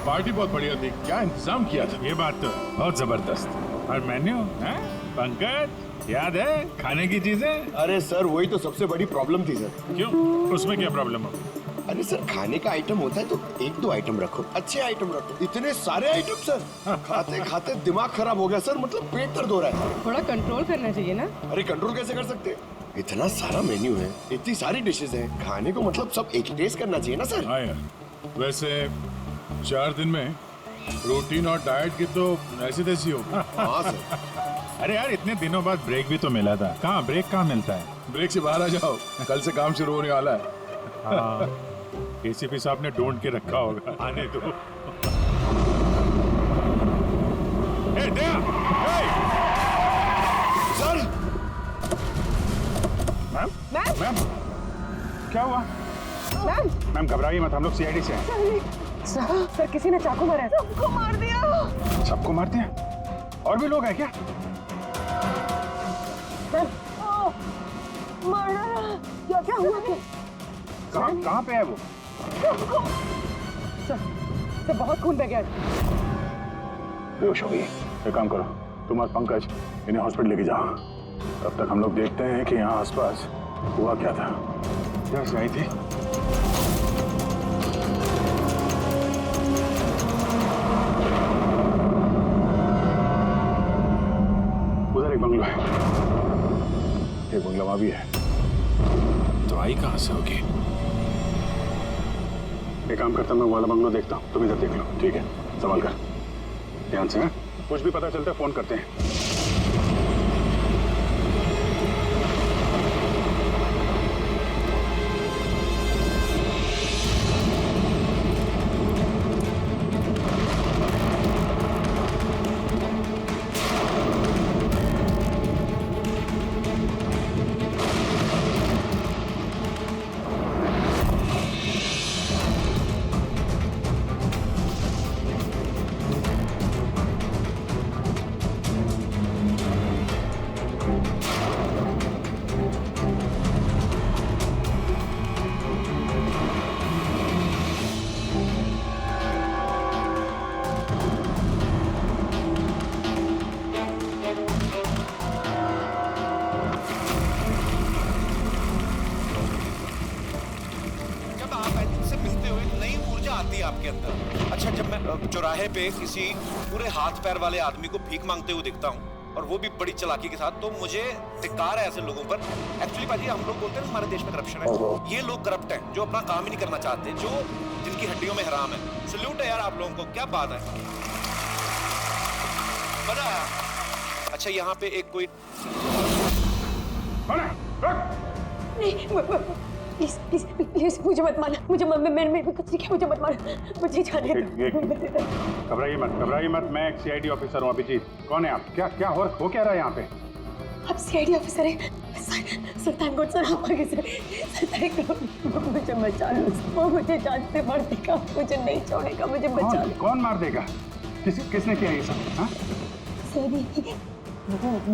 Party बहुत बढ़िया थी, क्या इंतजाम किया था। ये बात तो बहुत जबरदस्त। और मेन्यू है पंकज, याद है खाने की चीजें? अरे सर वही तो सबसे बड़ी प्रॉब्लम थी सर। क्यों, उसमें क्या प्रॉब्लम हो? अरे सर खाने का आइटम होता है तो एक दो आइटम रखो, अच्छे आइटम रखो। इतने सारे आइटम सर, खाते खाते दिमाग खराब हो गया सर, मतलब पेट दर्द हो रहा है। थोड़ा कंट्रोल करना चाहिए ना। अरे कंट्रोल कैसे कर सकते, इतना सारा मेन्यू है, इतनी सारी डिशेज हैं, खाने को मतलब सब एक ही टेस्ट करना चाहिए ना सर। हाँ यार, वैसे 4 दिन में प्रोटीन और डाइट की तो ऐसी तैसी हो। हाँ सर। अरे यार इतने दिनों बाद ब्रेक भी तो मिला था, कहाँ ब्रेक कहाँ मिलता है? ब्रेक से बाहर आ जाओ, कल से काम शुरू होने वाला है। हाँ, एसीपी साहब ने ढूंढ के रखा होगा, आने दो। ए, दया! ए! सर मैम मैम मैम क्या हुआ? मैम मैम घबराइए मत, हम लोग सीआईडी से हैं। सर किसी ने चाकू मारा है। सबको मार दिया। सबको मारते हैं? और भी लोग हैं क्या? मार डाला। क्या क्या हुआ? कहाँ पे है वो? सर बहुत खून बह गया। बेहोश हो गई। एक काम करो, तुम और पंकज इन्हें हॉस्पिटल लेके जाओ। तब तक हम लोग देखते हैं कि यहाँ आसपास हुआ क्या था। क्या से आई थी? उधर एक बंगला है, एक बंगला वहां भी है। तो आई कहाँ से होगी? एक काम करता, मैं वो वाला बंगला देखता हूँ, तुम इधर देख लो। ठीक है, संभाल कर, ध्यान से। कुछ भी पता चलता है फोन करते हैं। आपके अंदर। अच्छा, जब मैं चौराहे पे किसी पूरे हाथ पैर वाले आदमी को भीख मांगते हुए दिखता हूँ और वो भी बड़ी चालाकी के साथ, तो मुझे धिक्कार है ऐसे लोगों पर। एक्चुअली पाजी, हम लोग बोलते हैं हमारे देश में करप्शन है, ये लोग करप्ट हैं जो अपना काम ही नहीं करना चाहते, जो जिनकी हड्डियों में हराम है। सल्यूट है यार आप लोगों को, क्या बात है, मजा आया। अच्छा, यहाँ पे एक कोई प्लीज प्लीज प्लीज मुझे मत मारना, मुझे मैंने कुछ नहीं किया, मुझे मत मारना, मुझे जाने दो। घबराइए मत, मैं एक सीआईडी ऑफिसर हूँ। अभिजीत, कौन है आप? क्या हो क्या रहा है यहाँ पे? आप सीआईडी ऑफिसर हैं? सर थैंक गॉड सर, आप आगे सर थैंक गॉड, मुझे बचा लो, वो मुझे जान से मार देगा, मुझे नहीं छोड़ेगा, मुझे बचा लो। कौन मार देगा? किसने किया ये सब? हाँ? सर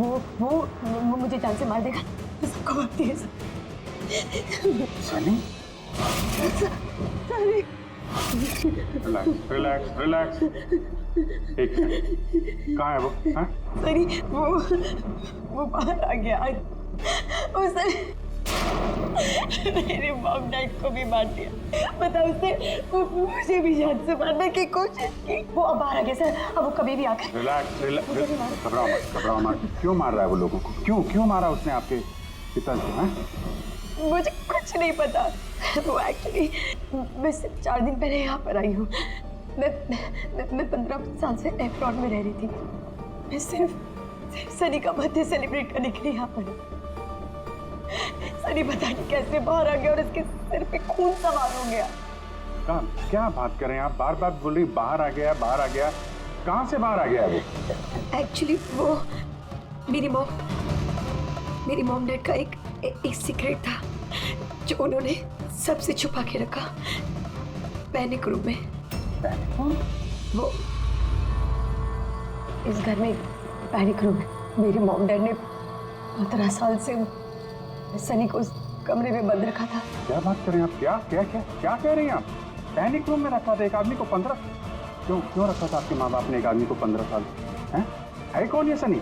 वो मुझे जान से मार देगा, सबको मारती है सर। सनी? रिलैक्स। एक मिनट, कहाँ है वो? हाँ? सनी वो बाहर आ गया, उसने मेरे मॉम डैड को भी मार दिया, पता उसने मुझे भी जान से मारने की कोशिश की। वो अब बाहर आ गया सर, अब वो कभी भी आकर। रिलैक्स, घबराओ मत। क्यों मार रहा है वो लोगों को? क्यों मारा उसने आपके पिता को? मुझे कुछ नहीं पता, वो एक्चुअली मैं सिर्फ 4 दिन पहले यहाँ पर आई हूँ। मैं 15 साल से एफ्रॉन में रह रही थी। मैं सिर्फ सनी का बर्थडे सेलिब्रेट करने के लिए यहाँ पर हूँ। सनी पता नहीं कैसे बाहर आ गया और इसके सिर पे खून सवार हो गया। क्या बात कर रहे हैं आप? बार बोल रही बाहर आ गया। कहाँ से बाहर आ गया वो? एक्चुअली वो मेरी मॉम डैड का एक सीक्रेट था जो उन्होंने सबसे छुपा के रखा, पैनिक रूम में। वो इस घर में पैनिक रूम है। मेरे मॉम डैड ने 15 साल से सनी को उस कमरे में बंद रखा था। क्या बात कर रहे हैं आप? क्या कह रही हैं आप? पैनिक रूम में रखा था एक आदमी को 15? क्यों क्यों रखा था आपके माँ बाप ने एक आदमी को 15 साल? है कौन ये सनी?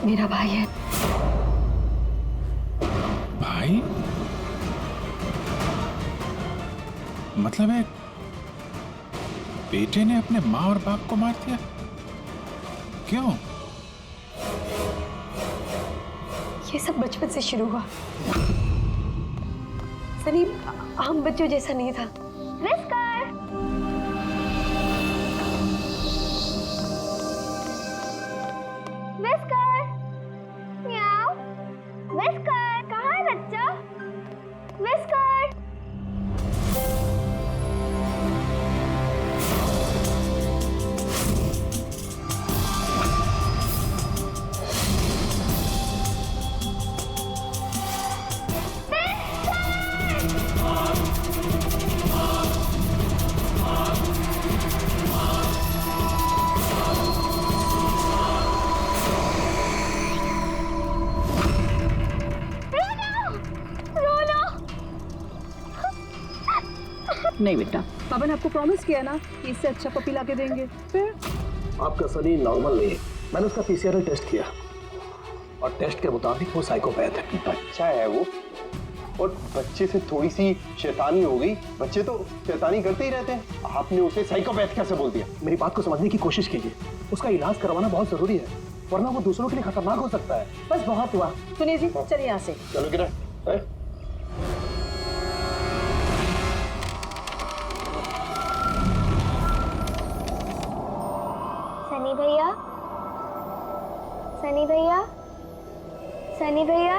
मेरा भाई है। भाई? मतलब है बेटे ने अपने माँ और बाप को मार दिया? क्यों? ये सब बचपन से शुरू हुआ। सनी आम बच्चों जैसा नहीं था। विस्कर! विस्कर! म्याऊ! विस्कर! कहाँ है बच्चा? विस्कर! नहीं बेटा, पापा ने आपको प्रॉमिस किया ना कि इससे अच्छा पपी ला के देंगे। फिर आपका सनी नॉर्मल नहीं है। मैंने उसका पीसीआर टेस्ट किया और टेस्ट के मुताबिक वो साइकोपैथ है। अच्छा है वो, और बच्चे से थोड़ी सी शैतानी हो गई। बच्चे तो शैतानी करते ही रहते हैं, आपने उसे साइकोपैथ कैसे बोल दिया? मेरी बात को समझने की कोशिश कीजिए। उसका इलाज करवाना बहुत जरूरी है, वरना वो दूसरों के लिए खतरनाक हो सकता है। बस बहुत हुआ। सुनिए जी, चलिए यहाँ से। चलो किरण। सनी भैया, सनी भैया, सनी भैया।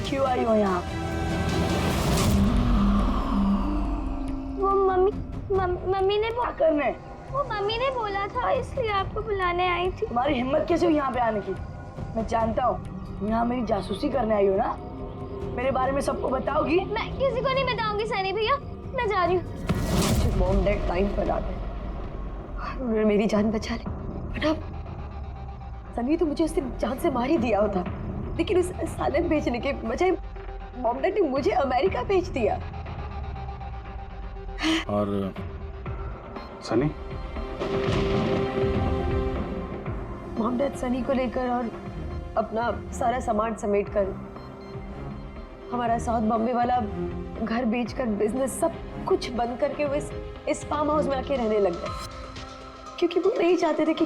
क्यों आई हो यहाँ? वो मम्मी ने करने वो मम्मी ने बोला था, इसलिए आपको बुलाने आई थी। तुम्हारी हिम्मत कैसे हुई यहाँ पे आने की? मैं जानता हूँ यहाँ मेरी जासूसी करने आई हो ना। मेरे बारे में सबको बताओगी? मैं किसी को नहीं बताऊंगी सनी भैया, मैं जा रही हूँ। मॉम डैड टाइम पर आ गए और उन्होंने मेरी जान बचा ली। बट अब सनी तो मुझे उसने जान से मार ही दिया होता, लेकिन उस सालन भेजने के बजाय मॉम डैड ने मुझे अमेरिका भेज दिया। और सनी? मॉम डैड सनी को लेकर और अपना सारा सामान समेट कर हमारा साउथ बॉम्बे वाला घर बेचकर बिजनेस सब कुछ बंद करके वो इस फार्म हाउस में आके रहने लग गए, क्योंकि वो नहीं चाहते थे कि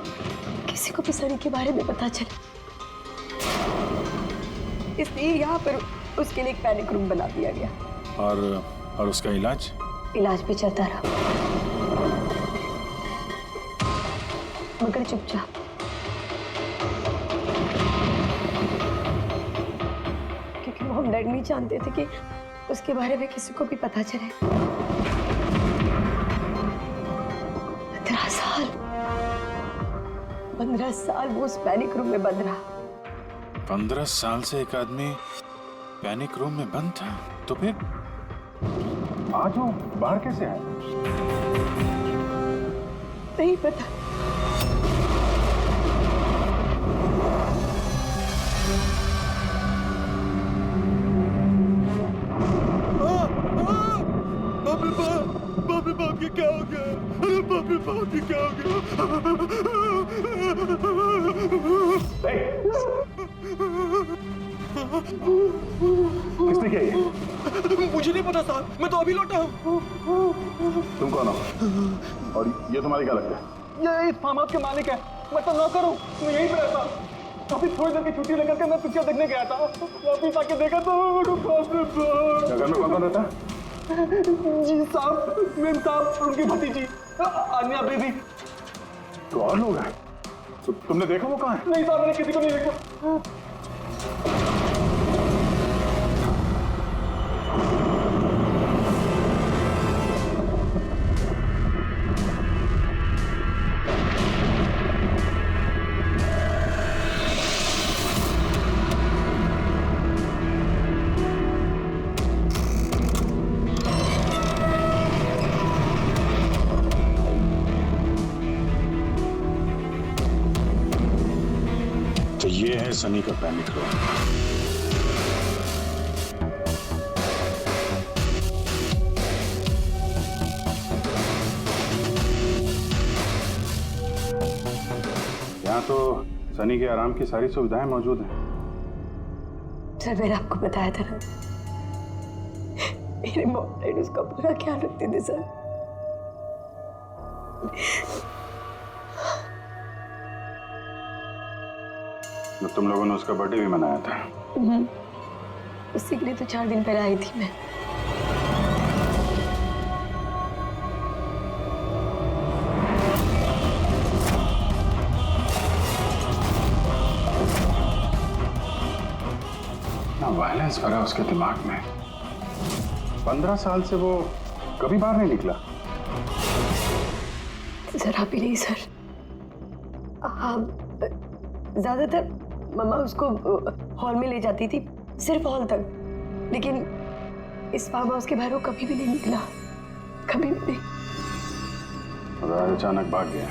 किसी को भी सनी के बारे में पता चले। इसलिए यहाँ पर उसके लिए एक पैनिक रूम बना दिया गया। और उसका इलाज पे चलता रहा, मगर चुपचाप। क्योंकि मॉम डैड नहीं जानते थे कि उसके बारे में किसी को भी पता चले। 15 साल वो उस पैनिक रूम में बंद रहा। 15 साल से एक आदमी पैनिक रूम में बंद था, तो फिर आज वो बाहर कैसे आए? नहीं पता। बाप रे बाप, ये क्या हो गया? अरे बाप रे बाप, ये क्या हो किसने किया ये? मुझे नहीं पता साहब, मैं तो अभी लौटा हूँ। तुम कौन हो? और ये तुम्हारी क्या लगता है? ये इस फार्म हाउस के मालिक है, मैं तो नौकर हूँ, मैं यहीं पे रहता। काफी थोड़ी देर की छुट्टी लेकर के मैं पिक्चर देखने गया था, वापिस आके देखा तो क्या घर में कौन रहता है? जी साहब, मेम साहब, उनकी भतीजी आन्या बेबी। तो और लोग हैं? तो तुमने देखा वो कहाँ है? नहीं साहब, मैंने किसी को नहीं देखा। है सनी का पैनिक रूम। यहाँ तो सनी के आराम की सारी सुविधाएं मौजूद हैं। सर मैंने आपको बताया था ना, मेरे मॉम डैड उसका पूरा ख्याल रखते थे सर। तो तुम लोगों ने उसका बर्थडे भी मनाया था। उसी के लिए तो 4 दिन पहले आई थी मैं। वायलेंस भरा उसके दिमाग में। 15 साल से वो कभी बाहर नहीं निकला। जरा भी नहीं सर। हाँ, ज्यादातर मम्मा उसको हॉल में ले जाती थी, सिर्फ हॉल तक। लेकिन इस फार्म हाउस के बाहर वो कभी भी नहीं निकला, कभी भी नहीं। और आज अचानक भाग गया।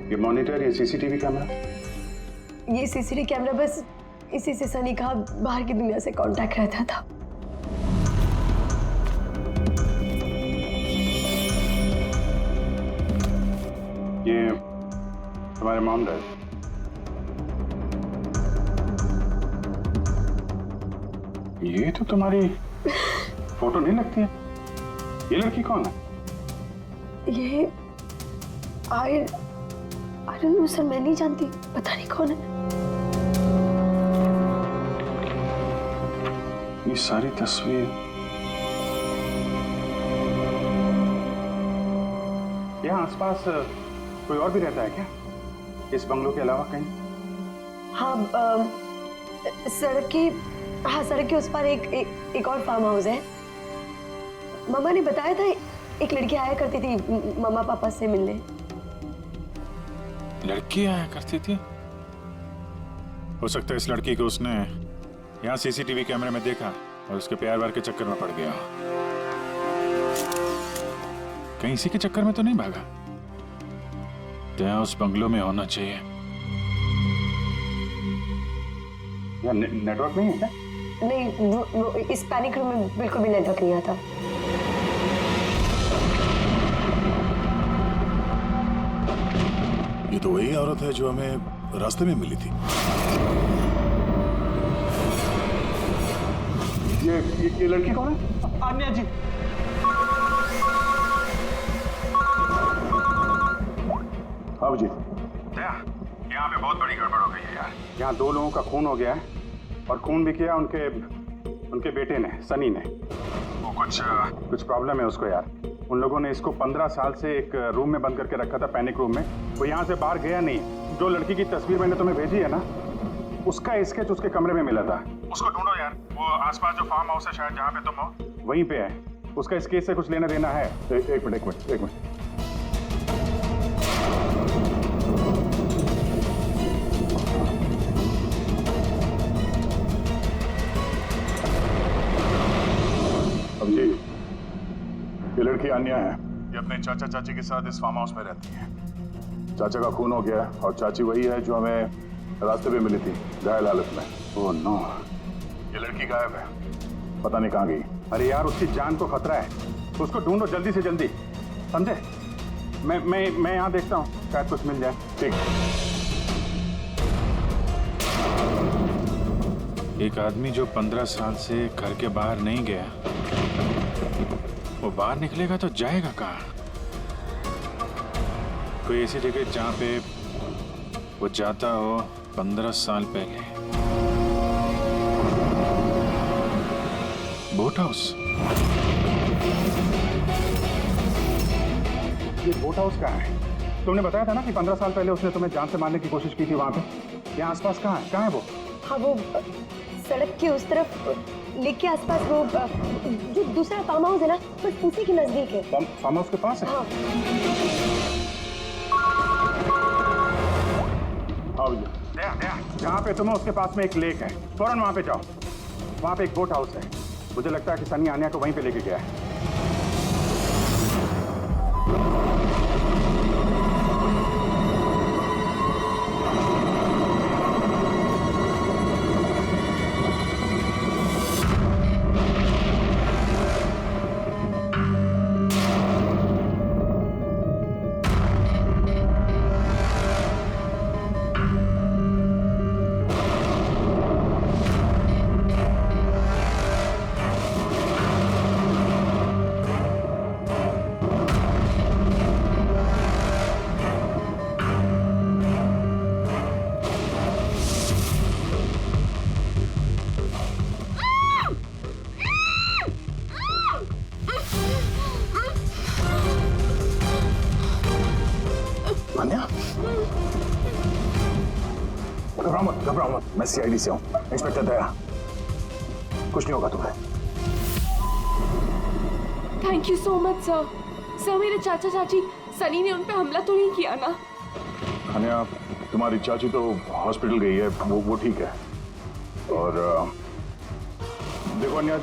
ये मॉनिटर, ये सीसीटीवी कैमरा, ये सीसीटीवी कैमरा बस इसी से सनी का बाहर की दुनिया से कांटेक्ट रहता था। ये तुम्हारे मॉम डैड। ये तो तुम्हारी फोटो नहीं लगती है। ये लड़की कौन है? ये आई डोंट नो सर, मैं नहीं जानती, पता नहीं कौन है। ये सारी तस्वीर, यहाँ आसपास कोई और भी रहता है क्या, इस बंगलों के अलावा कहीं? हाँ, सड़क के उस पर एक और फार्म हाउस है। मम्मा ने बताया था एक लड़की आया करती थी मम्मा पापा से मिलने। लड़की आया करती थी? हो सकता है इस लड़की को उसने यहाँ सीसीटीवी कैमरे में देखा और उसके प्यार वार के चक्कर में पड़ गया। कहीं इसी के चक्कर में तो नहीं भागा? तो यहाँ उस बंगलो में होना चाहिए। यहाँ नेटवर्क नहीं है क्या? नहीं, वो इस पैनिक रूम में बिल्कुल भी नेटवर्क नहीं आता। ये तो वही औरत है जो हमें रास्ते में मिली थी। ये लड़की कौन है? आन्या जी। अब जी यहाँ पे बहुत बड़ी गड़बड़ हो गई है यार। यहाँ 2 लोगों का खून हो गया है और खून भी किया उनके बेटे ने, सनी ने। वो कुछ प्रॉब्लम है उसको यार। उन लोगों ने इसको 15 साल से एक रूम में बंद करके रखा था, पैनिक रूम में। वो यहाँ से बाहर गया नहीं। जो लड़की की तस्वीर मैंने तुम्हें भेजी है ना, उसका स्केच उसके कमरे में मिला था। उसको ढूंढो यार। वो आसपास जो फार्म हाउस है शायद जहाँ पे तुम हो, वहीं पे है। उसका स्केच से कुछ लेना देना है। एक मिनट। अब जी, ये लड़की आन्या है। ये अपने चाचा चाची के साथ इस फार्म हाउस में रहती है। चाचा का खून हो गया और चाची वही है जो हमें रास्ते पे मिली थी घायल हालत में। ओह नो, ये लड़की गायब है, पता नहीं कहाँ गई। अरे यार, उसकी जान को खतरा है, उसको ढूंढो जल्दी से जल्दी, समझे? मैं यहाँ देखता हूँ, शायद कुछ मिल जाए। ठीक। एक आदमी जो 15 साल से घर के बाहर नहीं गया, वो बाहर निकलेगा तो जाएगा कहाँ? कोई ऐसी जगह जहाँ पे वो जाता हो 15 साल पहले। Boat house. ये बोट हाउस कहाँ है? तुमने बताया था ना कि 15 साल पहले उसने तुम्हें जान से मारने की कोशिश की थी वहाँ पे। यहाँ आसपास कहाँ है वो? हाँ, वो सड़क के उस तरफ लेक के आसपास, वो जो दूसरा फार्म हाउस है ना, बस उसी के नजदीक है। फार्म हाउस के पास है? हाँ। हाँ भैया, जहाँ पे तुम हो उसके पास में एक लेक है, फौरन वहाँ पे जाओ। वहाँ पे एक बोट हाउस है। मुझे लगता है कि सनी आन्या को वहीं पे लेके गया है। घबराओ मत, मैं सीआईडी से हूँ, इंस्पेक्टर दया। कुछ नहीं होगा तुम्हें। Thank you so much sir. Sir मेरे चाचा चाची सनी ने उन पे हमला तो नहीं किया ना? अनया, तुम्हारी चाची तो हॉस्पिटल गई है, वो ठीक है। और देखो अनया,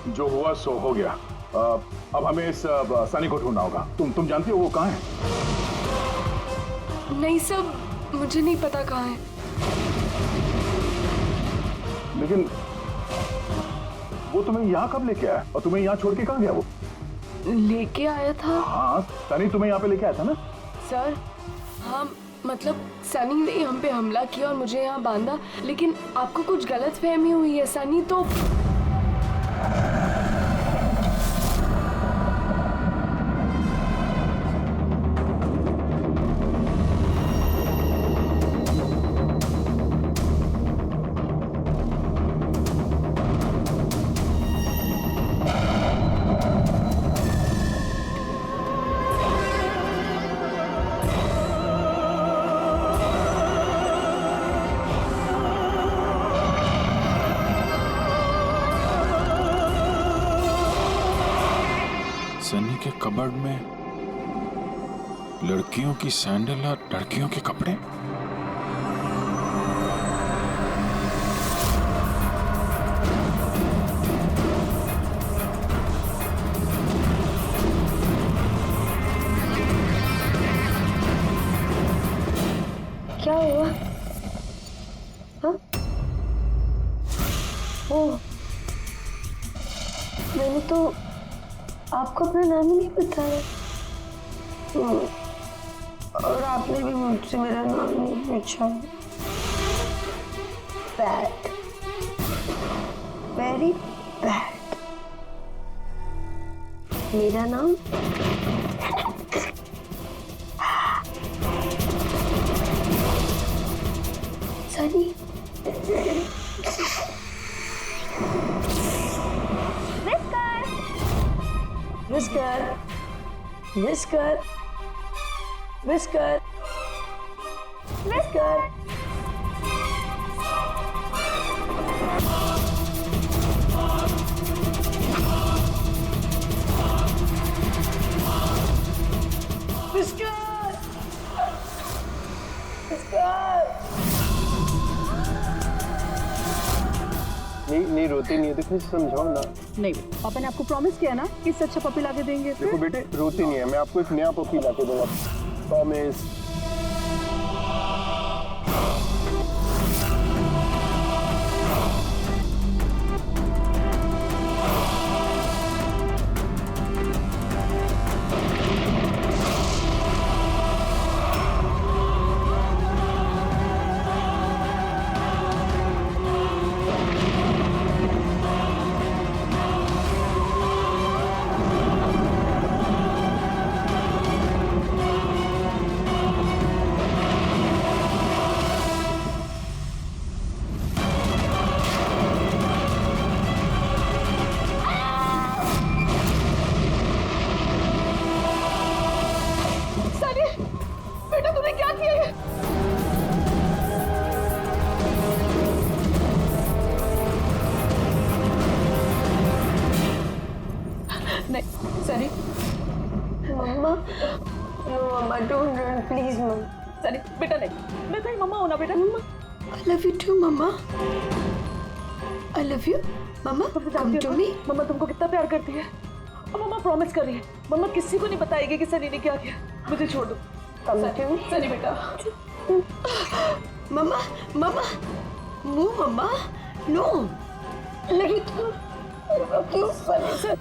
जो हुआ सो हो गया। अब हमें इस सनी को ढूंढना होगा। तुम जानती हो वो कहाँ है? नहीं सर, मुझे नहीं पता कहाँ है। लेकिन वो तुम्हें यहाँ कब लेके आया और तुम्हें यहाँ छोड़ के कहाँ गया वो? लेके आया था। हाँ, सनी तुम्हें यहाँ पे लेके आया था ना? सर हाँ, मतलब सनी ने हम पे हमला किया और मुझे यहाँ बांधा, लेकिन आपको कुछ गलत फहमी हुई है। सनी तो सनी के कबर्ड में लड़कियों की सैंडल और लड़कियों के कपड़े। क्या हुआ? हाँ? ओह, मैंने तो आपको अपना नाम ही नहीं बताया। और आपने भी मुझसे मेरा नाम नहीं पूछा। Bad, very bad. मेरा नाम Sunny. Whisker, whisker, whisker, whisker. Whisker, whisker. नहीं रोती नहीं है, देखो समझाओ ना। नहीं, पापा ने आपको प्रॉमिस किया ना कि इससे अच्छा पपी लाके देंगे। देखो बेटे, रोती नहीं है, मैं आपको एक नया पपी लाके दूंगा, promise. Sunny, mamma, no mamma, don't run please mamma. Sunny बेटा नहीं, मैं तेरी मम्मा हूं ना बेटा। मम्मा, I love you too mamma. I love you mamma, come to me। मम्मा तुमको कितना प्यार करती है और मम्मा प्रॉमिस कर रही है मम्मा किसी को नहीं बताएगी कि सनी ने क्या किया। मुझे छोड़ दो। Come to me। सनी बेटा। मम्मा, मम्मा, नो मम्मा, नो। लगी तो क्यों सनी से?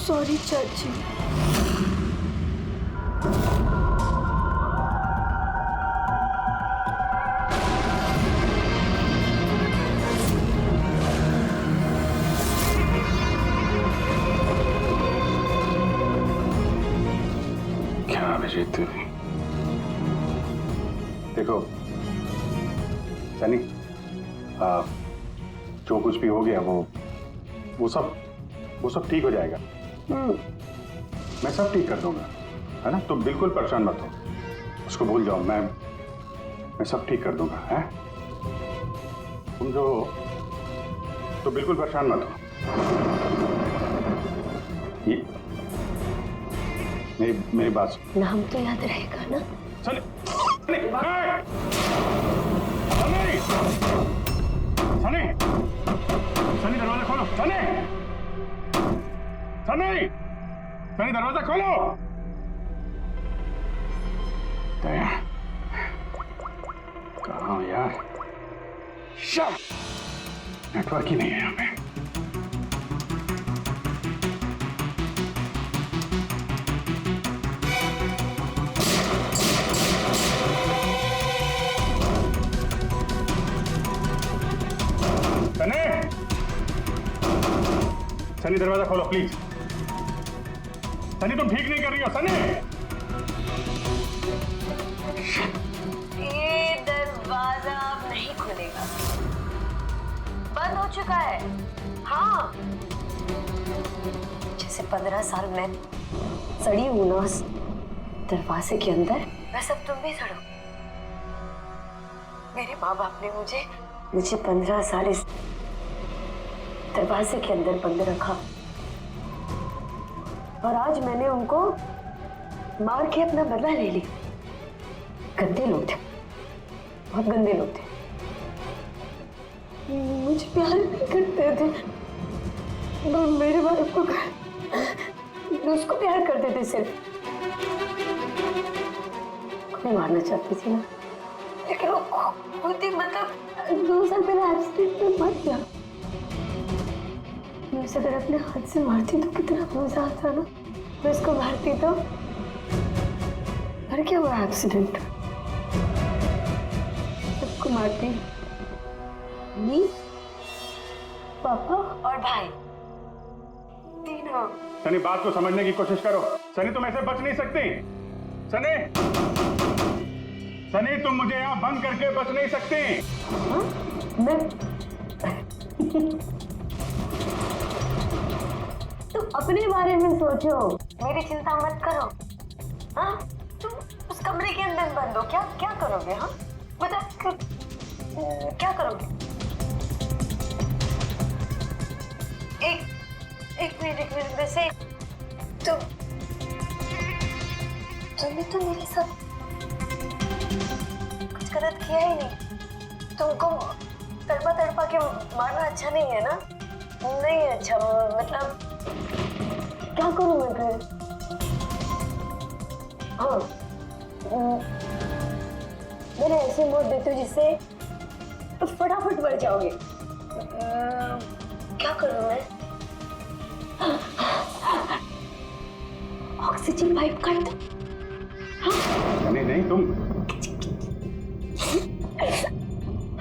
सॉरी चाची। क्या अभिजीत, देखो सनी, जो कुछ भी हो गया वो सब ठीक हो जाएगा। मैं सब ठीक कर दूंगा, है ना? तुम बिल्कुल परेशान मत हो, उसको भूल जाओ। मैं सब ठीक कर दूंगा, है? तुम जो तो बिल्कुल परेशान मत हो। ये मेरी बात सुन। नाम तो याद रहेगा ना? सनी, सनी, सनी दरवाजा खोलो। सनी, सनी, सनी दरवाजा खोलो। दया, कहाँ यार? नेटवर्क ही नहीं है यहाँ पे। सनी, सनी दरवाजा खोलो प्लीज। सनी तुम ठीक नहीं कर रही हो। सनी, ये दरवाजा अब नहीं खुलेगा, बंद हो चुका है। हाँ, जैसे 15 साल में सड़ी हूं ना उस दरवाजे के अंदर, वैसे अब तुम भी सड़ो। मेरे माँ बाप ने मुझे 15 साल इस दरवाजे के अंदर बंद रखा, और आज मैंने उनको मार के अपना बदला ले लिया। गंदे लोग थे, बहुत गंदे लोग थे, मुझे प्यार नहीं करते थे। वो मेरे बाप को उसको प्यार करते थे सिर्फ। मैं मारना चाहती थी ना, लेकिन वो खुद ही मतलब 2 साल पहले एक्सीडेंट में मर गया। मैं उसे अगर अपने हाथ से मारती तो कितना मजा आता ना। मैं उसको मारती तो मर गया वो एक्सीडेंट। सबको मारती, मम्मी, पापा और भाई, तीनों। सनी बात को समझने की कोशिश करो। सनी तुम ऐसे बच नहीं सकती। सनी, सनी तुम मुझे यहाँ बंद करके बच नहीं सकती। हाँ? मैं तुम अपने बारे में सोचो, मेरी चिंता मत करो। हाँ, तुम उस कमरे के अंदर बंद हो, क्या करोगे? हाँ मतलब क्या करोगे? एक मिनट वैसे तुमने तो मेरे साथ कुछ गलत किया ही नहीं। तुमको तड़पा के मारना अच्छा नहीं है ना? नहीं अच्छा, मतलब क्या करूं मैं फिर? हाँ, मैंने ऐसी मौत देती हूँ जिससे फटाफट मर जाओगे। क्या करूं मैं? ऑक्सीजन पाइप काट दो। हाँ? नहीं तुम।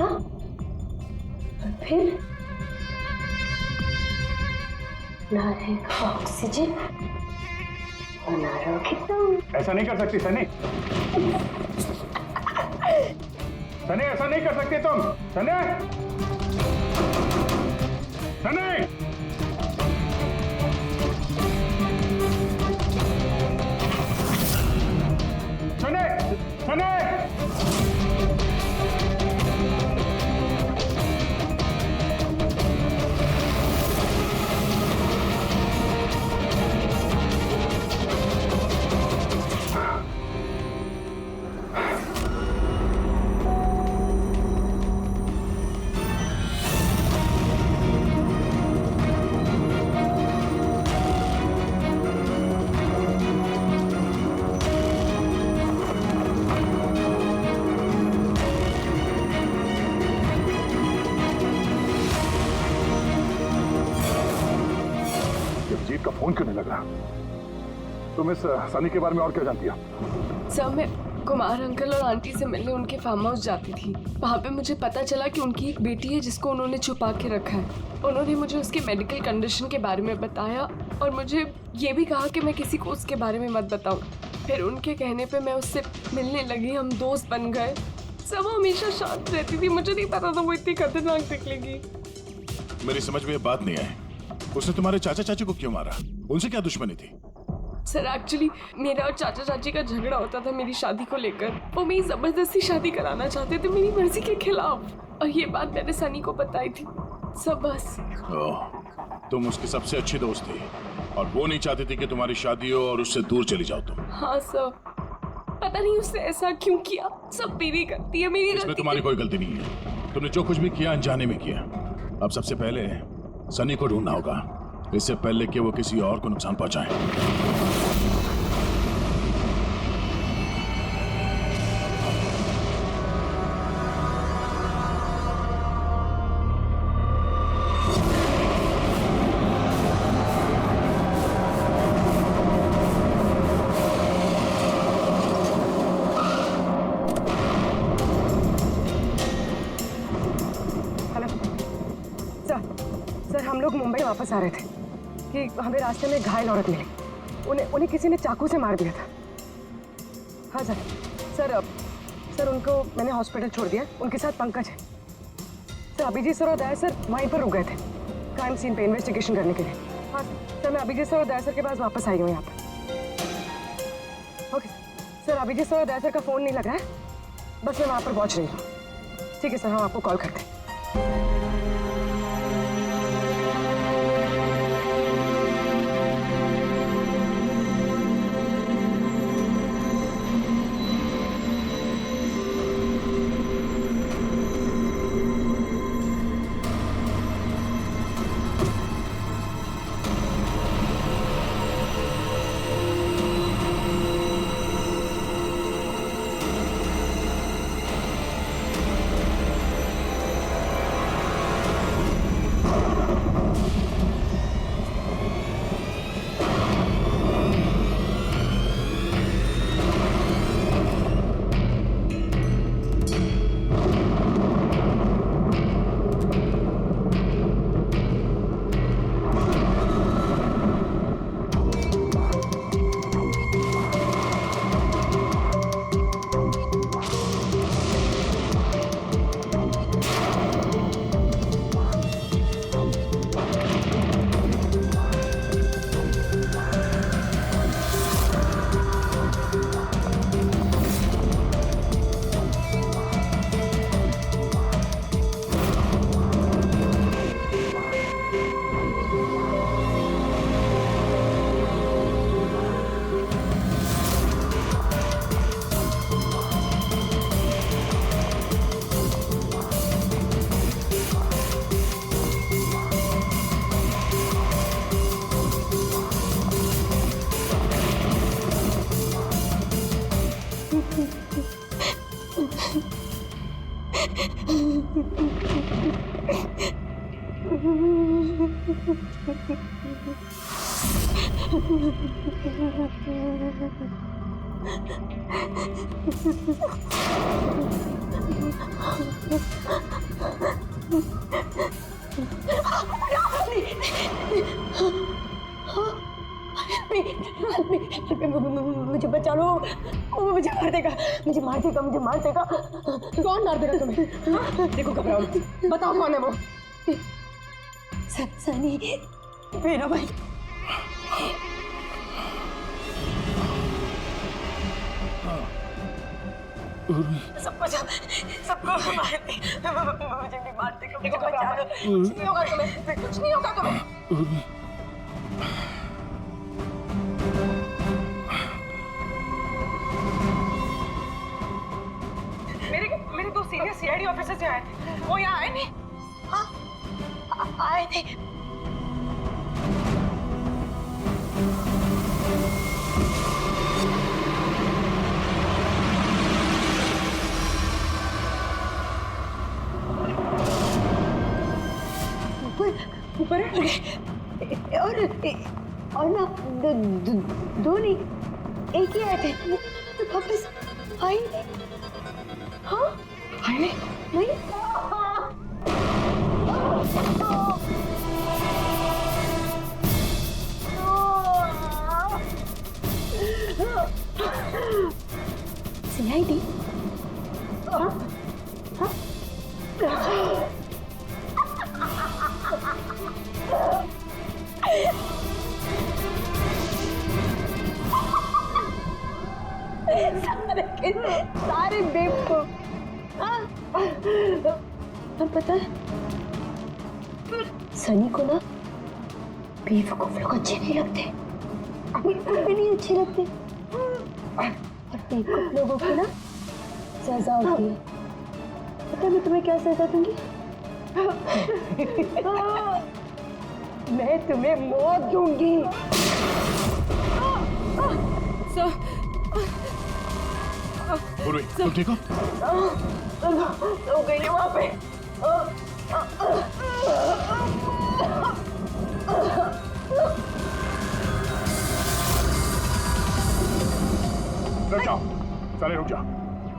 हाँ? फिर ना रहेगा ऑक्सीजन और ना रहोगे तुम। ऐसा नहीं कर सकती सनी। सनी ऐसा नहीं कर सकती तुम। सनी, सनी, सनी, सनी। जीत का फोन क्यों नहीं लग रहा? तुम इस सनी के बारे में और क्या जानती हो? सर, मैं कुमार अंकल और आंटी से मिलने उनके फार्म हाउस जाती थी। वहाँ पे मुझे पता चला कि उनकी एक बेटी है जिसको उन्होंने छुपा के रखा है। उन्होंने मुझे उसके मेडिकल कंडीशन के बारे में बताया और मुझे ये भी कहा कि मैं किसी को उसके बारे में मत बताऊं। फिर उनके कहने पे मैं उससे मिलने लगी, हम दोस्त बन गए। सब हमेशा शांत रहती थी, मुझे नहीं पता था वो इतनी खतरनाक निकलेगी। मेरी समझ में ये बात नहीं आई, उसने तुम्हारे चाचा चाची को क्यों मारा? उनसे क्या दुश्मनी थी? सर एक्चुअली मेरा और चाचा चाची का झगड़ा होता था मेरी शादी को लेकर। वो मेरी जबरदस्ती शादी कराना चाहते थे मेरी मर्जी के खिलाफ, और ये बात मैंने सनी को बताई थी। सब बस। तुम उसकी सबसे अच्छी दोस्त थी और वो नहीं चाहती थी कि तुम्हारी शादी हो और उससे दूर चली जाओ तुम। हाँ सर, पता नहीं उसने ऐसा क्यों किया। सब मेरी गलती है, मेरी इसमें तुम्हारी कोई गलती नहीं है। तुमने जो कुछ भी किया अनजाने में किया। अब सबसे पहले सनी को ढूंढना होगा, इससे पहले कि वो किसी और को नुकसान पहुंचाए। हम लोग मुंबई वापस आ रहे थे कि हमें रास्ते में घायल औरत मिली। उन्हें किसी ने चाकू से मार दिया था। हाँ सर उनको मैंने हॉस्पिटल छोड़ दिया। उनके साथ पंकज है सर। अभिजीत सर और दया सर वहीं पर रुक गए थे क्राइम सीन पे इन्वेस्टिगेशन करने के लिए। हाँ सर, मैं अभिजीत सर और दया सर के पास वापस आई हूँ यहाँ पर। ओके सर, अभिजीत सर और दया सर का फ़ोन नहीं लग रहा है, बस मैं वहाँ पर पहुँच रही हूँ। ठीक है सर, हम आपको कॉल करते हैं। मुझे बचा लो, वो मुझे मार देगा, मुझे मार देगा, मुझे मार देगा। कौन मार देगा तुम्हें? हाँ? देखो घबराओ मत, बताओ कौन है वो? सनी, मेरा भाई। सबको मार दे, मुझे नहीं मार देगा, मुझे बचा लो। कुछ नहीं होगा तुम्हें, कुछ नहीं होगा तुम्हें। मेरे दो सीनियर सीआईडी ऑफिसर्स यहाँ आए थे, वो यहाँ आए नहीं? हाँ, आए थे। ऊपर है और ना दो नहीं, एक ही आए थे, तो वापस आए नहीं। हाँ, आए नहीं, नहीं। सुनाई दी? सारे बेवकूफ। पर पता है सनी को ना बेवकूफ लोग अच्छे नहीं लगते, भी नहीं अच्छे लगते। और बेवकूफ लोगों की ना सजा होती है। पता है मैं तुम्हें क्या सजा दूंगी? मैं तुम्हें मौत दूंगी। पूर्वी, तुम ठीक हो? हो गई है वहां पे। रुक जाओ, सनी रुक जाओ।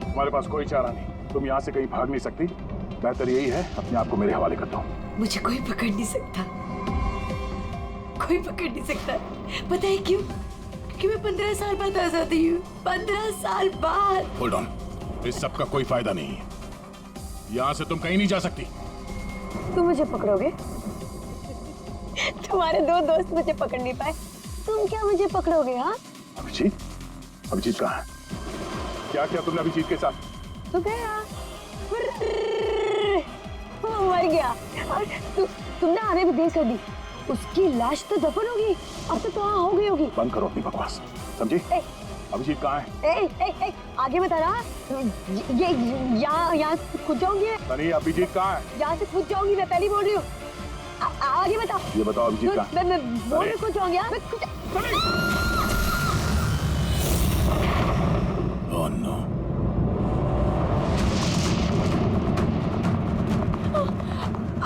तुम्हारे पास कोई चारा नहीं, तुम यहाँ से कहीं भाग नहीं सकती। बेहतर यही है अपने आप को मेरे हवाले कर दो। मुझे कोई पकड़ नहीं सकता, कोई पकड़ नहीं सकता। पता है क्यों? क्योंकि मैं 15 साल बाद आजादी हूँ। 15 साल बाद। होल्ड ऑन, इस सब का कोई फायदा नहीं है। यहाँ से तुम कहीं नहीं जा सकती। तुम मुझे पकड़ोगे? तुम्हारे 2 दोस्त मुझे पकड़ नहीं पाए, तुम क्या मुझे पकड़ोगे? हाँ अभिजीत, अभिजीत कहाँ है? क्या किया तुमने अभिजीत के साथ? तो गया, वो मर गया। और तुमने आने में देर कर दी। उसकी लाश तो दफन होगी, अब तो वहाँ हो गई होगी। बंद करो अपनी बकवास, समझी? अभिजीत कहाँ है? आगे बता रहा। ये यहाँ से कूद जाऊंगी। सनी, अभिजीत कहाँ है? यहाँ से कूद जाऊंगी, मैं पहले बोल रही हूँ। आगे बता। ये बताओ अभिजीत कहाँ है? मैं बोल रही कूद जाऊंगी। Oh no.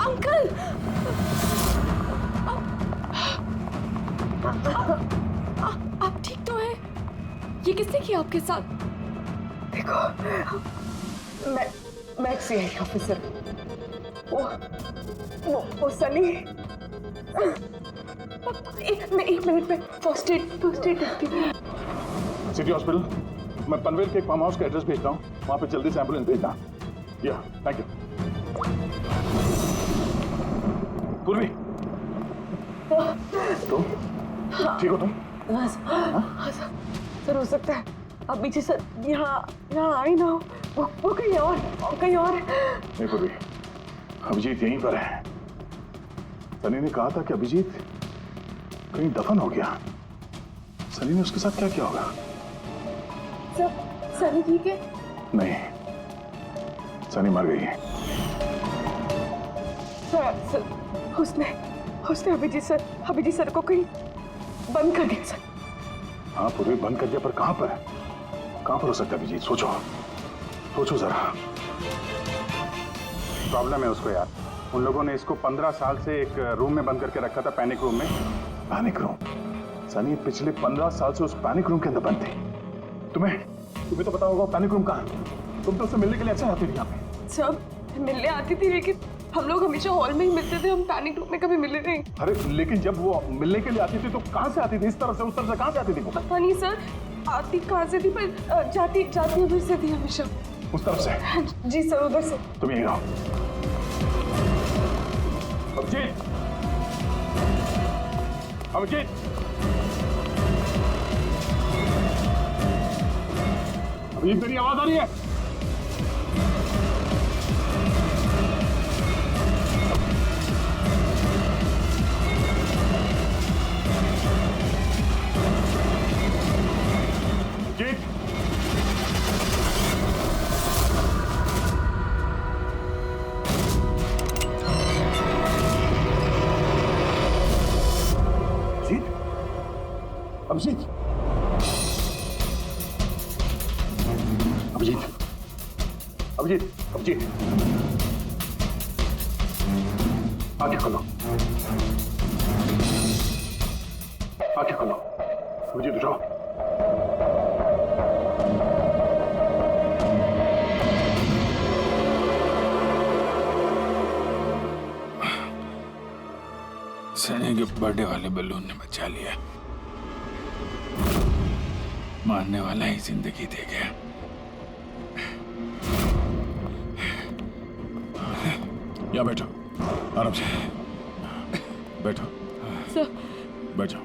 अंकल, आप ठीक तो हैं? ये किसने किया आपके साथ? देखो, मैं एक सीआईडी ऑफिसर। वो सनी। एक मिनट में फर्स्ट एड करती हूँ। सिटी हॉस्पिटल, मैं पनवेल के एक फार्म हाउस का एड्रेस भेजता हूँ, वहाँ पे जल्दी से एम्बुलेंस भेजना। या, थैंक यू। पूर्वी, तुम ठीक हो? तुम हाँ सर, हो सकता है अब पीछे सर यहाँ आई ना हो। वो कहीं और नहीं पूर्वी, अभिजीत यहीं पर है। सनी ने कहा था कि अभिजीत कहीं दफन हो गया। सनी ने उसके साथ क्या किया होगा? सनी ठीक है? नहीं, सनी मर गई है। सर, उसने अभिजीत सर को कहीं बंद कर दिया सर। हाँ पूर्वी, बंद कर दिया, पर कहां पर हो सकता है अभिजीत? सोचो जरा। प्रॉब्लम है उसको यार। उन लोगों ने इसको 15 साल से एक रूम में बंद करके रखा था, पैनिक रूम में। Panic room? सनी पिछले 15 साल से उस पैनिक रूम के अंदर बंद थी। तुम्हें तो पता होगा पैनिक रूम कहाँ है। तुम तो उससे मिलने के लिए अच्छा आती थी यहाँ पे। सब मिलने आती थी, लेकिन हम लोग हमेशा हॉल में ही मिलते थे, हम पैनिक रूम में कभी मिले नहीं। अरे लेकिन जब वो मिलने के लिए आती थी तो कहाँ से आती थी? इस तरफ से, उस तरफ से कहाँ से आती थी? पता नहीं सर, आती कहाँ से थी, पर जाती उधर से थी हमेशा। उस तरफ से? जी सर, उधर से। तुम यहीं रहो। अभिजीत, अभिजीत, अभिजीत, मेरी आवाज आ रही है? अभिजीत, अभिजीत, अभिजीत, अभिजीत, आंखें खोलो, आंखें खोलो। अभिजीत उठो। सनी के बर्थडे वाले बलून ने बचा लिया। मारने वाला ही जिंदगी दे गया। यहाँ बैठो, आराम से बैठो। सर बैठो।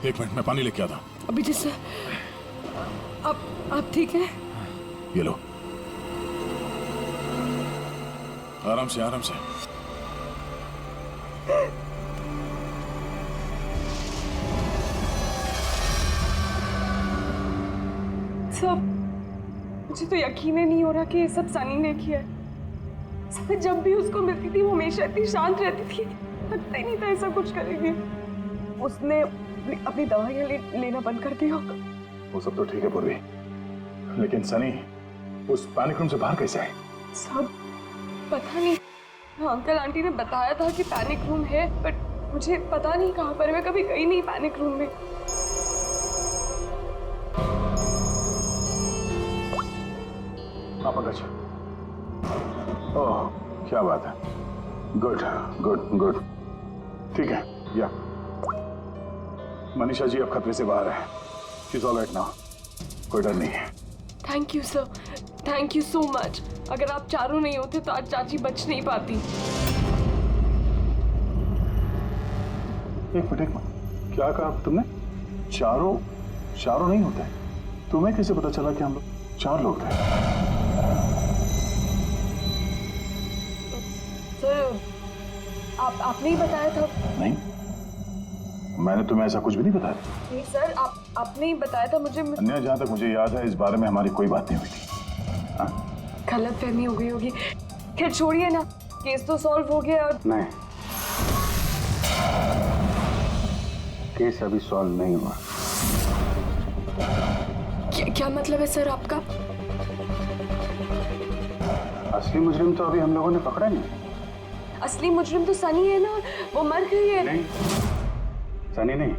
एक मिनट, मैं पानी लेके आता हूँ। अभिजीत सर, आप ठीक हैं? ये लो, आराम से आराम से। सब मुझे तो यकीन ही नहीं हो रहा कि ये सब सनी ने किया है। मैं जब भी उसको मिलती थी वो हमेशा इतनी शांत रहती थी, लगता ही नहीं था ऐसा कुछ करेगी। उसने अपनी दवाइयाँ लेना बंद कर दिया। वो सब तो ठीक है पूर्वी, लेकिन सनी उस पैनिक रूम से बाहर कैसे आए? सब पता नहीं। अंकल आंटी ने बताया था कि पैनिक रूम है, बट मुझे पता नहीं कहाँ पर। मैं कभी गई नहीं पैनिक रूम में। आप अच्छा। ओह, क्या बात है। गुड गुड गुड, ठीक है। या मनीषा जी अब खतरे से बाहर है। She is all right now, कोई डर नहीं है। Thank you sir, thank you so much. अगर आप चारों नहीं होते तो आज चाची बच नहीं पाती। एक मिनट, क्या कहा तुमने? चारों नहीं होते? तुम्हें कैसे पता चला कि हम लोग 4 लोग थे? सर, आपने ही बताया था। नहीं, मैंने तुम्हें ऐसा कुछ भी नहीं बताया। नहीं सर, आपने ही बताया था मुझे। अन्य, जहाँ तक मुझे याद है इस बारे में हमारी कोई बात नहीं हुई थी। गलतफहमी हो गई होगी। खैर छोड़िए ना, केस तो सॉल्व हो गया। और नहीं, केस अभी सॉल्व नहीं हुआ। क्या मतलब है सर आपका? असली मुजरिम तो अभी हम लोगों ने पकड़ा नहीं। असली मुजरिम तो सनी है ना, वो मर गई है। नहीं, सनी नहीं,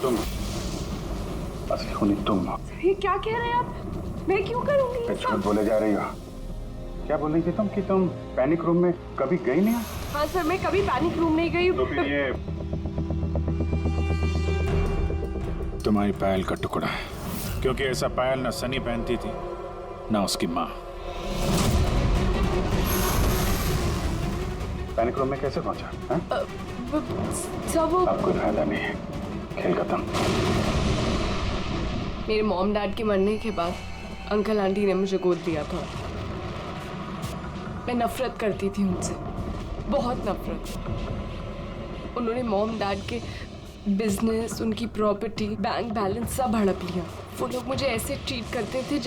तुम असली खूनी तुम हो। ये क्या कह रहे हैं आप? मैं क्यों करूंगी? झूठ बोले जा रही हो। क्या बोल रही थी तुम कि तुम पैनिक रूम में कभी गई नहीं? हाँ सर, मैं कभी पैनिक रूम नहीं गई। तो फिर ये तुम्हारी पायल का टुकड़ा है, क्योंकि ऐसा पायल ना सनी पहनती थी ना उसकी माँ। पैनिक रूम में कैसे पहुंचा? सब अब कोई फायदा नहीं है, खेल खत्म। मेरे मॉम डैड के मरने के बाद अंकल आंटी ने मुझे गोद लिया था। मैं नफरत करती थी उनसे, बहुत नफरत। उन्होंने मॉम डैड के बिजनेस, उनकी प्रॉपर्टी, बैंक बैलेंस सब हड़प लिया। वो लोग मुझे ऐसे ट्रीट करते थे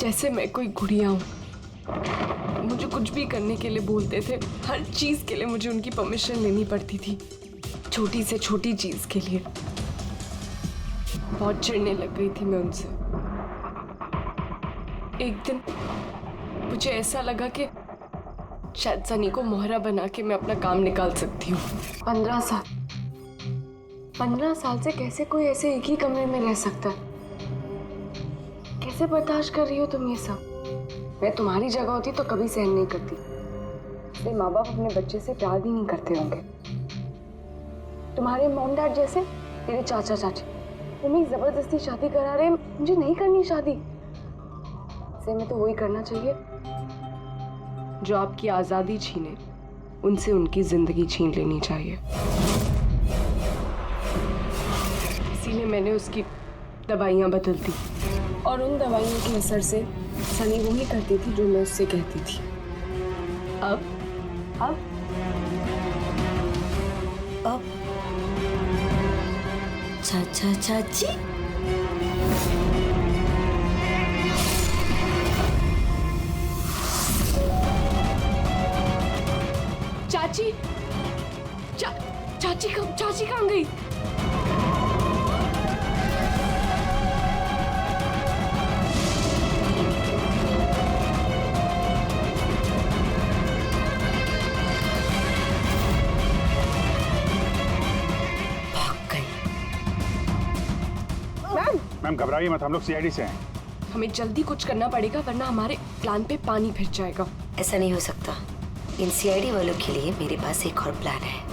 जैसे मैं कोई गुड़िया हूँ। मुझे कुछ भी करने के लिए बोलते थे। हर चीज़ के लिए मुझे उनकी परमिशन लेनी पड़ती थी, छोटी से छोटी चीज़ के लिए। बहुत चिढ़ने लग गई थी मैं उनसे। एक दिन मुझे ऐसा लगा कि शायद सनी को मोहरा बना के मैं अपना काम निकाल सकती हूँ। 15 साल से कैसे कोई ऐसे एक ही कमरे में रह सकता है? कैसे बर्दाश्त कर रही हो तुम ये सब? मैं तुम्हारी जगह होती तो कभी सहन नहीं करती। इसलिए माँ बाप अपने बच्चे से प्यार भी नहीं करते होंगे। तुम्हारे मॉम डैड जैसे मेरे चाचा चाची, वो मेरी जबरदस्ती शादी करा रहे। मुझे नहीं करनी शादी। इसलिए मैं तो वही करना चाहिए जो आपकी आज़ादी छीने, उनसे उनकी जिंदगी छीन लेनी चाहिए। इसीलिए मैंने उसकी दवाइयाँ बदल दी, और उन दवाइयों के असर से सनी वही करती थी जो मैं उससे कहती थी। अब चाचा चाची, चाची चाची कहाँ गई? मैम घबराइए मत, हम लोग सीआईडी से हैं। हमें जल्दी कुछ करना पड़ेगा, वरना हमारे प्लान पे पानी फिर जाएगा। ऐसा नहीं हो सकता। इन सीआईडी वालों के लिए मेरे पास एक और प्लान है।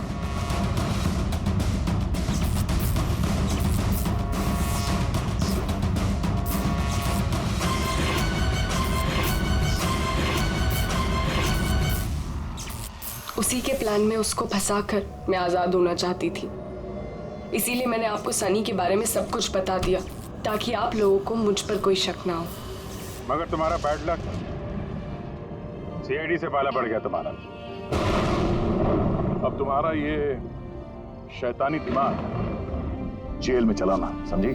उसी के प्लान में उसको फंसाकर मैं आजाद होना चाहती थी। इसीलिए मैंने आपको सनी के बारे में सब कुछ बता दिया, ताकि आप लोगों को मुझ पर कोई शक ना हो। मगर तुम्हारा बैड लक, सीआईडी से पाला पड़ गया तुम्हारा। अब तुम्हारा ये शैतानी दिमाग जेल में चलाना, समझी?